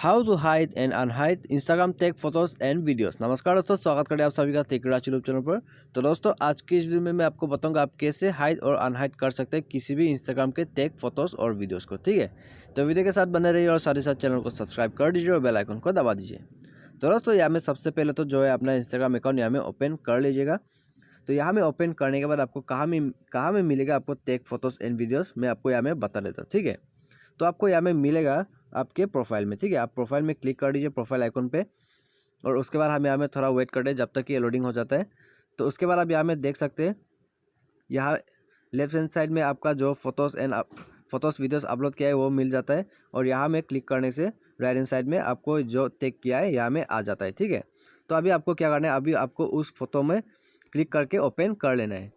How to hide and unhide Instagram tag photos and videos. नमस्कार दोस्तों, स्वागत करें आप सभी का टेकराज यूट्यूब चैनल पर। तो दोस्तों, आज की इस वीडियो में मैं आपको बताऊंगा आप कैसे हाइड और अनहाइड कर सकते हैं किसी भी इंस्टाग्राम के टैग फोटोज और वीडियोस को। ठीक है, तो वीडियो के साथ बने रहिए और साथ ही साथ चैनल को सब्सक्राइब कर दीजिए और बेल आइकन को दबा दीजिए। तो दोस्तों, यहाँ में सबसे पहले तो जो है अपना इंस्टाग्राम अकाउंट यहाँ में ओपन कर लीजिएगा। तो यहाँ में ओपन करने के बाद आपको कहाँ में मिलेगा आपको टैग फोटोज एंड वीडियोस, मैं आपको यहाँ में बता देता हूँ। ठीक है, तो आपको यहाँ में मिलेगा आपके प्रोफाइल में। ठीक है, आप प्रोफाइल में क्लिक कर दीजिए प्रोफाइल आइकन पे, और उसके बाद हम यहाँ में थोड़ा वेट कर दे जब तक ये लोडिंग हो जाता है। तो उसके बाद आप यहाँ में देख सकते हैं, यहाँ लेफ्ट हैंड साइड में आपका जो फोटोज़ वीडियोस अपलोड किया है वो मिल जाता है, और यहाँ में क्लिक करने से राइट हैंड साइड में आपको जो टैग किया है यहाँ में आ जाता है। ठीक है, तो अभी आपको क्या करना है, अभी आपको उस फोटो में क्लिक करके ओपन कर लेना है।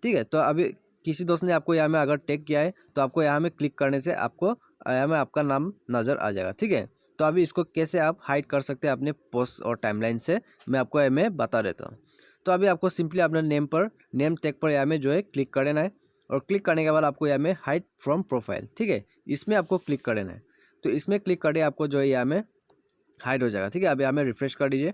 ठीक है, तो अभी किसी दोस्त ने आपको यहाँ में अगर टैग किया है तो आपको यहाँ में क्लिक करने से आपको यहाँ में आपका नाम नज़र आ जाएगा। ठीक है, तो अभी इसको कैसे आप हाइड कर सकते हैं अपने पोस्ट और टाइमलाइन से, मैं आपको यहाँ में बता देता हूँ। तो अभी आपको सिंपली अपने नेम टैग पर यहाँ में जो है क्लिक कर देना है, और क्लिक करने के बाद आपको यहाँ में हाइड फ्रॉम प्रोफाइल, ठीक है, इसमें आपको क्लिक कर देना है। तो इसमें क्लिक करके आपको जो है यहाँ में हाइड हो जाएगा। ठीक है, अभी यहाँ में रिफ्रेश कर दीजिए।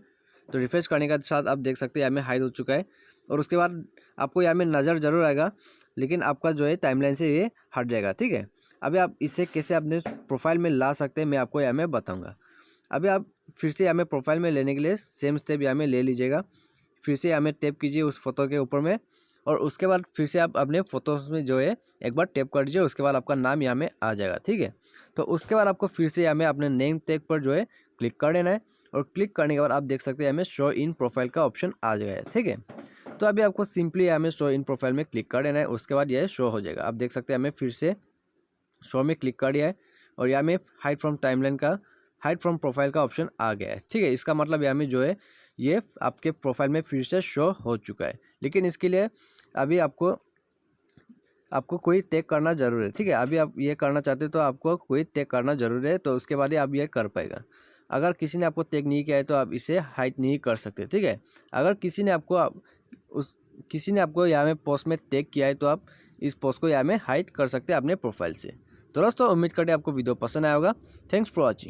तो रिफ्रेश करने के साथ आप देख सकते हैं यहाँ में हाइड हो चुका है, और उसके बाद आपको यहाँ में नज़र जरूर आएगा, लेकिन आपका जो है टाइमलाइन से ये हट जाएगा। ठीक है, अभी आप इसे कैसे अपने प्रोफाइल में ला सकते हैं मैं आपको यहाँ में बताऊँगा। अभी आप फिर से यहाँ में प्रोफाइल में लेने के लिए सेम स्टेप यहाँ में ले लीजिएगा। फिर से यहाँ में टैप कीजिए उस फोटो के ऊपर में, और उसके बाद फिर से आप अपने फोटोज में जो है एक बार टैप कर दीजिए, उसके बाद आपका नाम यहाँ में आ जाएगा। ठीक है, तो उसके बाद आपको फिर से यहाँ में अपने नेम टैग पर जो है क्लिक कर देना है, और क्लिक करने के बाद आप देख सकते हैं यहाँ में शो इन प्रोफाइल का ऑप्शन आ जाएगा। ठीक है, तो अभी आपको सिंपली यहाँ में शो इन प्रोफाइल में क्लिक कर देना है, उसके बाद यह शो हो जाएगा। आप देख सकते हैं हमें फिर से शो में क्लिक कर दिया है, और यहाँ में हाइड फ्रॉम प्रोफाइल का ऑप्शन आ गया है। ठीक है, इसका मतलब यहाँ में जो है ये आपके प्रोफाइल में फिर से शो हो चुका है, लेकिन इसके लिए अभी आपको कोई टैग करना जरूर है। ठीक है, अभी आप ये करना चाहते हो तो आपको कोई टैग करना जरूर है, तो उसके बाद ही आप ये कर पाएगा। अगर किसी ने आपको टैग नहीं किया है तो आप इसे हाइड नहीं कर सकते। ठीक है, अगर किसी ने आपको यहाँ में पोस्ट में टैग किया है तो आप इस पोस्ट को यहाँ में हाइड कर सकते हैं अपने प्रोफाइल से। तो दोस्तों, उम्मीद करते हैं आपको वीडियो पसंद आया होगा। Thanks for watching.